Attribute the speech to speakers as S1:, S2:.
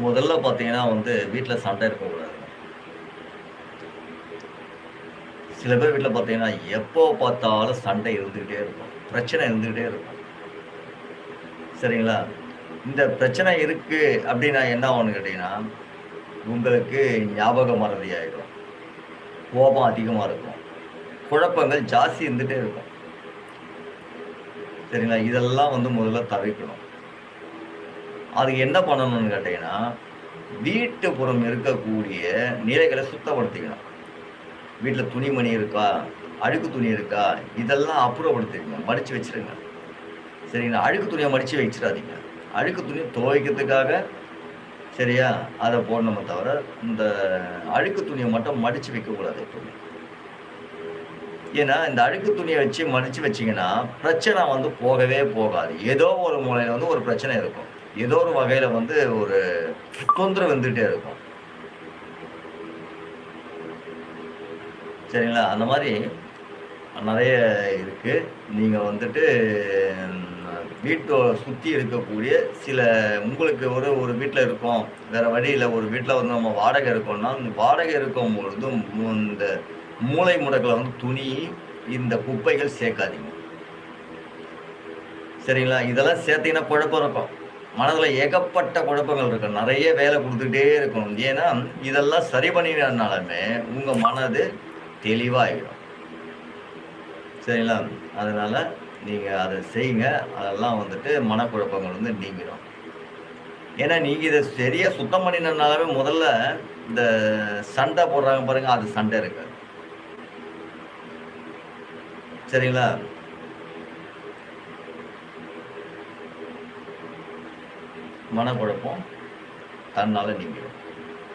S1: முதல்ல பார்த்தீங்கன்னா வீட்ல சண்டை இருக்கக்கூடாதுங்க. சில பேர் வீட்ல பார்த்தீங்கன்னா, எப்போ பார்த்தாலும் சண்டை இருந்துகிட்டே இருக்கும். பிரச்சனை இருந்துகிட்டே இருக்கும். சரிங்களா? இந்த பிரச்சனை இருக்கு அப்டின்னா என்ன ஆகும்னு கேட்டீங்கன்னா, உங்களுக்கு ஞாபக மறதி ஆயிடும். கோபம் அதிகமா இருக்கும். குழப்பங்கள் ஜாஸ்தி இருந்துட்டே இருக்கும். சரிங்களா? இதெல்லாம் முதல்ல தவிர்க்கணும். அதுக்கு என்ன பண்ணணும்னு கேட்டீங்கன்னா, வீட்டுப்புறம் இருக்கக்கூடிய நிலைகள சுத்தப்படுத்திக்கணும். வீட்ல துணிமணி இருக்கா? அழுக்கு துணி இருக்கா? இதெல்லாம் அப்புறப்படுத்திக்கங்க. மடிச்சு வச்சுருங்க. சரிங்களா? அழுக்கு துணிய மடிச்சு வச்சுறாதீங்க. அழுக்கு துணி துவைக்கிறதுக்காக சரியா? அத போடணுமே தவிர, இந்த அழுக்கு துணிய மட்டும் மடிச்சு வைக்கக்கூடாது எப்பவுமே. ஏன்னா, இந்த அழுக்கு துணிய வச்சு மடிச்சு வச்சீங்கன்னா, பிரச்சனை போகவே போகாது. ஏதோ ஒரு மூலையில ஒரு பிரச்சனை இருக்கும். ஏதோ ஒரு வகையில ஒரு தொந்தரவு வந்துட்டே இருக்கும். சரிங்களா? அந்த மாரி நெறைய இருக்கு. நீங்க வீட்ட சுத்தி இருக்கக்கூடிய சில உங்களுக்கு ஒரு ஒரு வீட்ல இருக்கோம். வேற வழி இல்ல. ஒரு வீட்ல நம்ம வாடகை இருக்கோம்னா, வாடகை இருக்கும்பொழுது இந்த மூலை முடக்குல துணி, இந்த குப்பைகள் சேர்க்காதீங்க. சரிங்களா? இதெல்லாம் சேர்த்தீங்கன்னா குழப்பம் இருக்கும். மனதுல ஏகப்பட்ட குழப்பங்கள் இருக்கும். நெறைய வேலை குடுத்துக்கிட்டே இருக்கும். ஏன்னா, இதெல்லாம் சரி பண்ணினாலுமே உங்க மனது தெளிவாயிடும். சரிங்களா? அதனால நீங்க அத செய்யுங்க. அதெல்லாம் மனக்குழப்பங்கள் நீங்கிடும். ஏன்னா, நீங்க இத சரியா சுத்தம் பண்ணினனாலவே முதல்ல இந்த சண்டை போடுறாங்க பாருங்க, அது சண்டை இருக்காது. சரிங்களா? மனக்குழப்பம் தன்னால நீங்கிடும்.